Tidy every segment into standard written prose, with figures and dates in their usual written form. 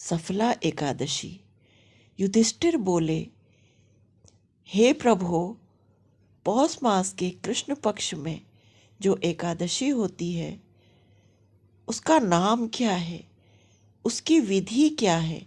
सफला एकादशी। युधिष्ठिर बोले, हे प्रभो, पौष मास के कृष्ण पक्ष में जो एकादशी होती है उसका नाम क्या है, उसकी विधि क्या है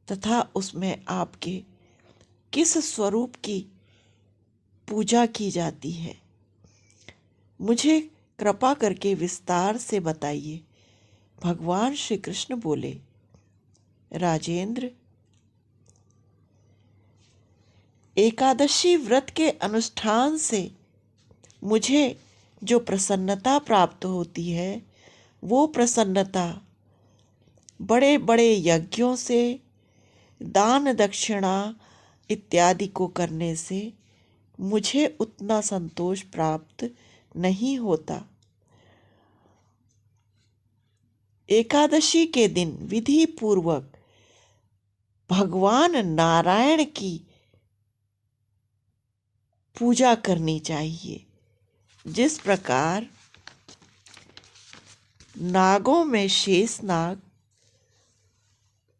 तथा उसमें आपके किस स्वरूप की पूजा की जाती है, मुझे कृपा करके विस्तार से बताइए। भगवान श्री कृष्ण बोले, राजेंद्र, एकादशी व्रत के अनुष्ठान से मुझे जो प्रसन्नता प्राप्त होती है वो प्रसन्नता बड़े बड़े यज्ञों से, दान दक्षिणा इत्यादि को करने से मुझे उतना संतोष प्राप्त नहीं होता। एकादशी के दिन विधि पूर्वक भगवान नारायण की पूजा करनी चाहिए। जिस प्रकार नागों में शेष नाग,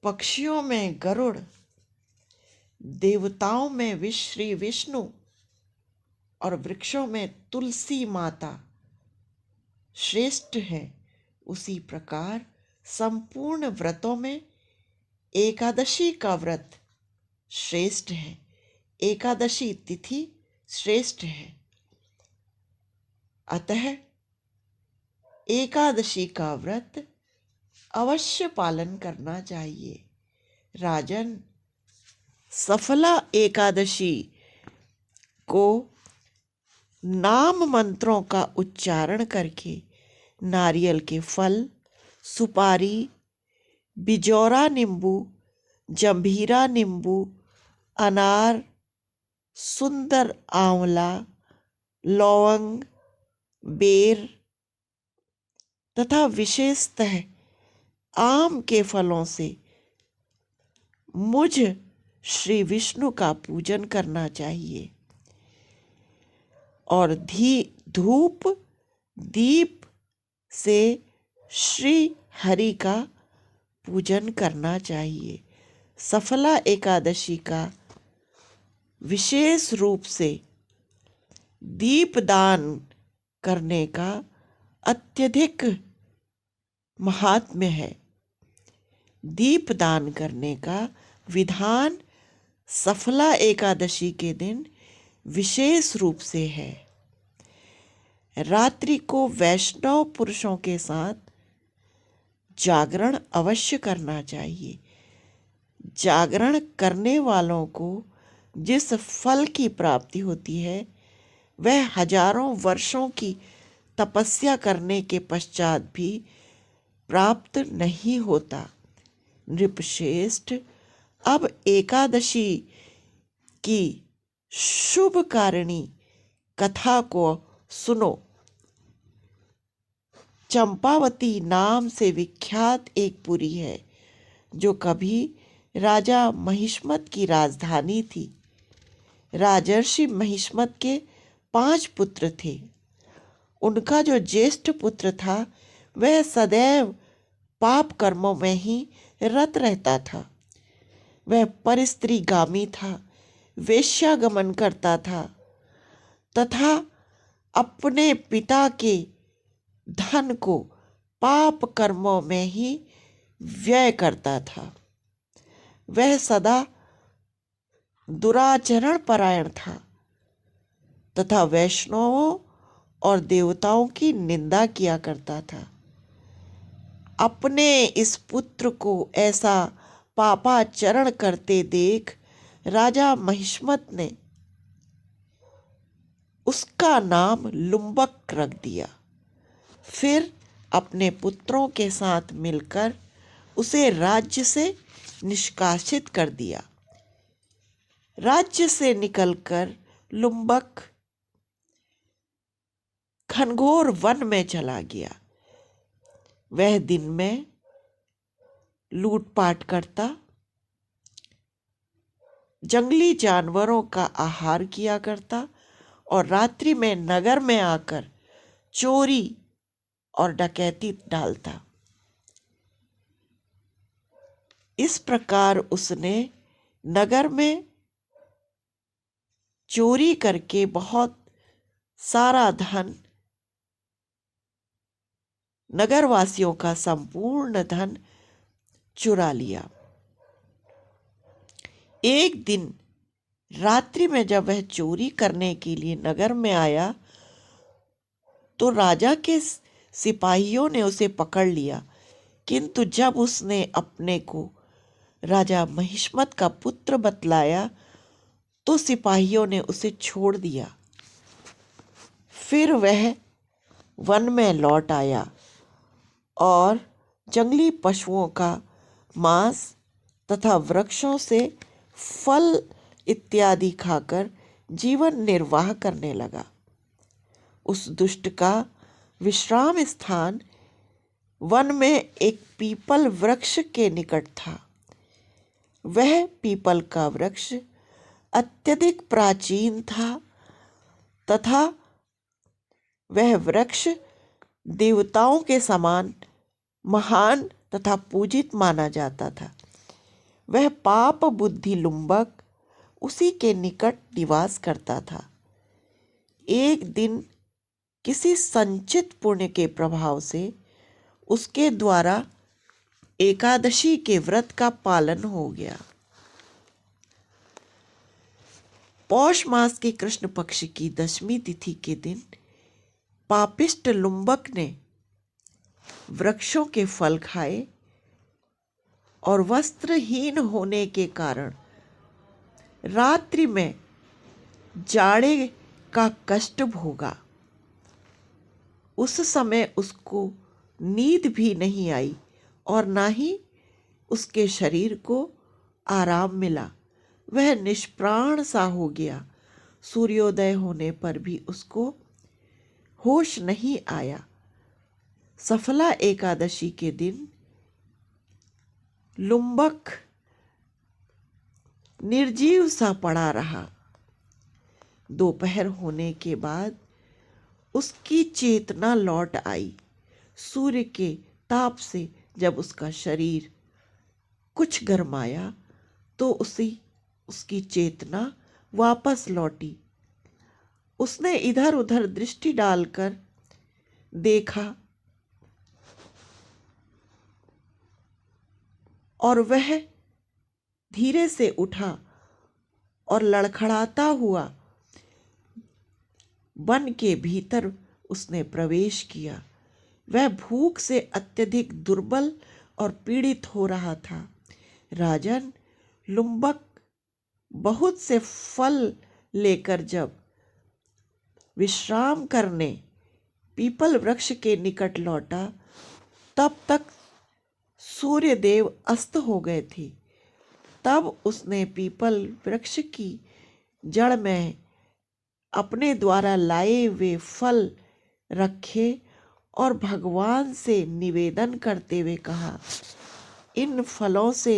पक्षियों में गरुड़, देवताओं में श्री विष्णु और वृक्षों में तुलसी माता श्रेष्ठ है, उसी प्रकार संपूर्ण व्रतों में एकादशी का व्रत श्रेष्ठ है, एकादशी तिथि श्रेष्ठ है। अतः एकादशी का व्रत अवश्य पालन करना चाहिए। राजन, सफला एकादशी को नाम मंत्रों का उच्चारण करके नारियल के फल, सुपारी, बिजौरा नींबू, जंभीरा नींबू, अनार, सुंदर आंवला, लौंग, बेर तथा विशेषतः आम के फलों से मुझ श्री विष्णु का पूजन करना चाहिए और धूप दीप से श्री हरि का पूजन करना चाहिए। सफला एकादशी का विशेष रूप से दीपदान करने का अत्यधिक महात्म्य है। दीपदान करने का विधान सफला एकादशी के दिन विशेष रूप से है। रात्रि को वैष्णव पुरुषों के साथ जागरण अवश्य करना चाहिए। जागरण करने वालों को जिस फल की प्राप्ति होती है वह हजारों वर्षों की तपस्या करने के पश्चात भी प्राप्त नहीं होता। नृपश्रेष्ठ, अब एकादशी की शुभकारिणी कथा को सुनो। चंपावती नाम से विख्यात एक पुरी है जो कभी राजा महिष्मत की राजधानी थी। राजर्षि महिष्मत के 5 पुत्र थे। उनका जो ज्येष्ठ पुत्र था वह सदैव पाप कर्मों में ही रत रहता था। वह परस्त्रीगामी था, वेश्यागमन करता था तथा अपने पिता के धन को पाप कर्मों में ही व्यय करता था। वह सदा दुराचरण परायण था तथा वैष्णवों और देवताओं की निंदा किया करता था। अपने इस पुत्र को ऐसा पापाचरण करते देख राजा महिष्मत ने उसका नाम लुम्बक रख दिया। फिर अपने पुत्रों के साथ मिलकर उसे राज्य से निष्कासित कर दिया। राज्य से निकलकर लुम्बक घनघोर वन में चला गया। वह दिन में लूटपाट करता, जंगली जानवरों का आहार किया करता और रात्रि में नगर में आकर चोरी और डकैती डालता। इस प्रकार उसने नगर में चोरी करके बहुत सारा धन, नगरवासियों का संपूर्ण धन चुरा लिया। एक दिन रात्रि में जब वह चोरी करने के लिए नगर में आया तो राजा के सिपाहियों ने उसे पकड़ लिया, किंतु जब उसने अपने को राजा महिष्मत का पुत्र बतलाया तो सिपाहियों ने उसे छोड़ दिया। फिर वह वन में लौट आया और जंगली पशुओं का मांस तथा वृक्षों से फल इत्यादि खाकर जीवन निर्वाह करने लगा। उस दुष्ट का विश्राम स्थान वन में एक पीपल वृक्ष के निकट था। वह पीपल का वृक्ष अत्यधिक प्राचीन था तथा वह वृक्ष देवताओं के समान महान तथा पूजित माना जाता था। वह पाप बुद्धि लुम्बक उसी के निकट निवास करता था। एक दिन किसी संचित पुण्य के प्रभाव से उसके द्वारा एकादशी के व्रत का पालन हो गया। पौष मास के कृष्ण पक्ष की दशमी तिथि के दिन पापिष्ट लुम्बक ने वृक्षों के फल खाए और वस्त्रहीन होने के कारण रात्रि में जाड़े का कष्ट भोगा। उस समय उसको नींद भी नहीं आई और ना ही उसके शरीर को आराम मिला। वह निष्प्राण सा हो गया। सूर्योदय होने पर भी उसको होश नहीं आया। सफला एकादशी के दिन लुम्बक निर्जीव सा पड़ा रहा। दोपहर होने के बाद उसकी चेतना लौट आई। सूर्य के ताप से जब उसका शरीर कुछ गरमाया तो उसकी चेतना वापस लौटी। उसने इधर उधर दृष्टि डालकर देखा और वह धीरे से उठा और लड़खड़ाता हुआ वन के भीतर उसने प्रवेश किया। वह भूख से अत्यधिक दुर्बल और पीड़ित हो रहा था। राजन, लुम्बक बहुत से फल लेकर जब विश्राम करने पीपल वृक्ष के निकट लौटा तब तक सूर्यदेव अस्त हो गए थे। तब उसने पीपल वृक्ष की जड़ में अपने द्वारा लाए हुए फल रखे और भगवान से निवेदन करते हुए कहा, इन फलों से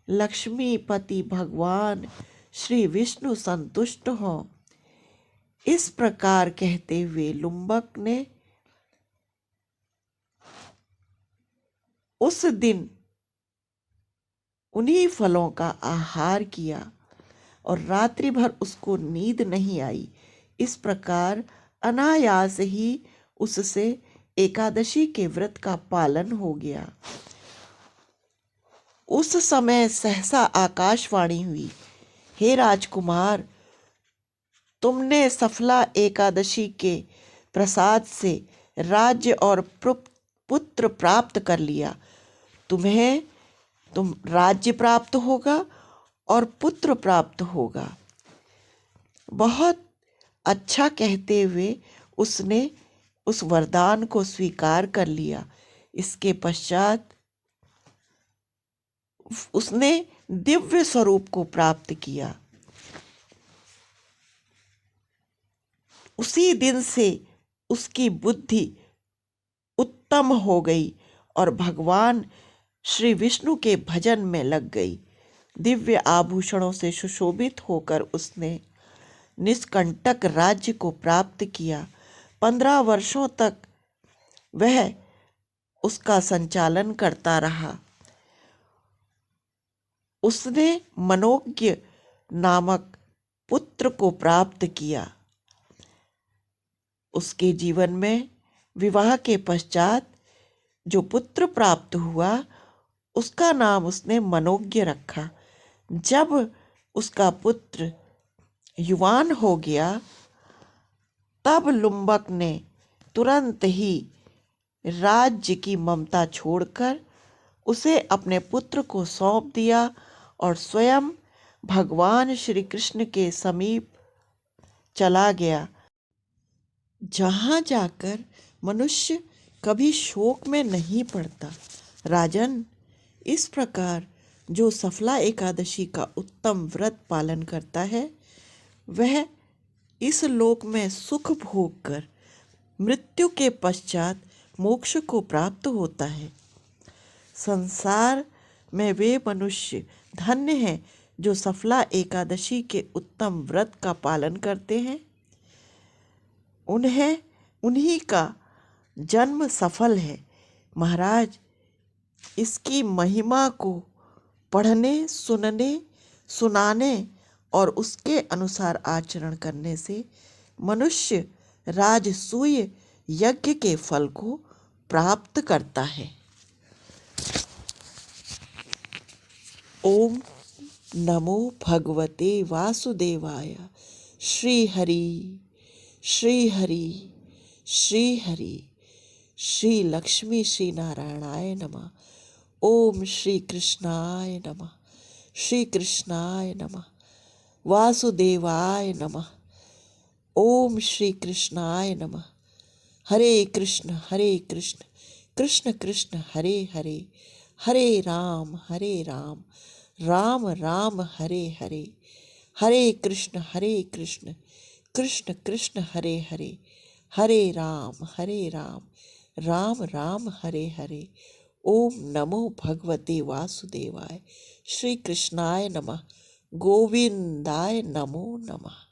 लक्ष्मीपति भगवान श्री विष्णु संतुष्ट हों। इस प्रकार कहते हुए लुम्बक ने उस दिन उन्हीं फलों का आहार किया और रात्रि भर उसको नींद नहीं आई। इस प्रकार अनायास ही उससे एकादशी के व्रत का पालन हो गया। उस समय सहसा आकाशवाणी हुई, हे राजकुमार, तुमने सफला एकादशी के प्रसाद से राज्य और पुत्र प्राप्त कर लिया। तुम राज्य प्राप्त होगा और पुत्र प्राप्त होगा। बहुत अच्छा कहते हुए उसने उस वरदान को स्वीकार कर लिया। इसके पश्चात उसने दिव्य स्वरूप को प्राप्त किया। उसी दिन से उसकी बुद्धि उत्तम हो गई और भगवान श्री विष्णु के भजन में लग गई। दिव्य आभूषणों से सुशोभित होकर उसने निष्कंटक राज्य को प्राप्त किया। 15 वर्षों तक वह उसका संचालन करता रहा। उसने मनोज्ञ नामक पुत्र को प्राप्त किया। उसके जीवन में विवाह के पश्चात जो पुत्र प्राप्त हुआ उसका नाम उसने मनोज्ञ रखा। जब उसका पुत्र युवान हो गया तब लुम्बक ने तुरंत ही राज्य की ममता छोड़कर उसे अपने पुत्र को सौंप दिया और स्वयं भगवान श्री कृष्ण के समीप चला गया, जहाँ जाकर मनुष्य कभी शोक में नहीं पड़ता। राजन, इस प्रकार जो सफला एकादशी का उत्तम व्रत पालन करता है वह इस लोक में सुख भोग कर मृत्यु के पश्चात मोक्ष को प्राप्त होता है। संसार में वे मनुष्य धन्य हैं जो सफला एकादशी के उत्तम व्रत का पालन करते हैं। उन्हीं का जन्म सफल है। महाराज, इसकी महिमा को पढ़ने, सुनने, सुनाने और उसके अनुसार आचरण करने से मनुष्य राजसूय यज्ञ के फल को प्राप्त करता है। ओम नमो भगवते वासुदेवाय। श्री हरि श्री हरि श्री हरि श्री लक्ष्मी श्री नारायणाय नमः। ओम श्री कृष्णाय नमः। श्री कृष्णाय नमः। वासुदेवाय नमः। ओम श्री कृष्णाय नमः। हरे कृष्ण कृष्ण कृष्ण हरे हरे, हरे राम राम राम हरे हरे, हरे कृष्ण कृष्ण कृष्ण हरे हरे, हरे राम राम राम हरे हरे। ओम नमो भगवते वासुदेवाय। श्री कृष्णाय नमः। गोविंदाय नमो नमः।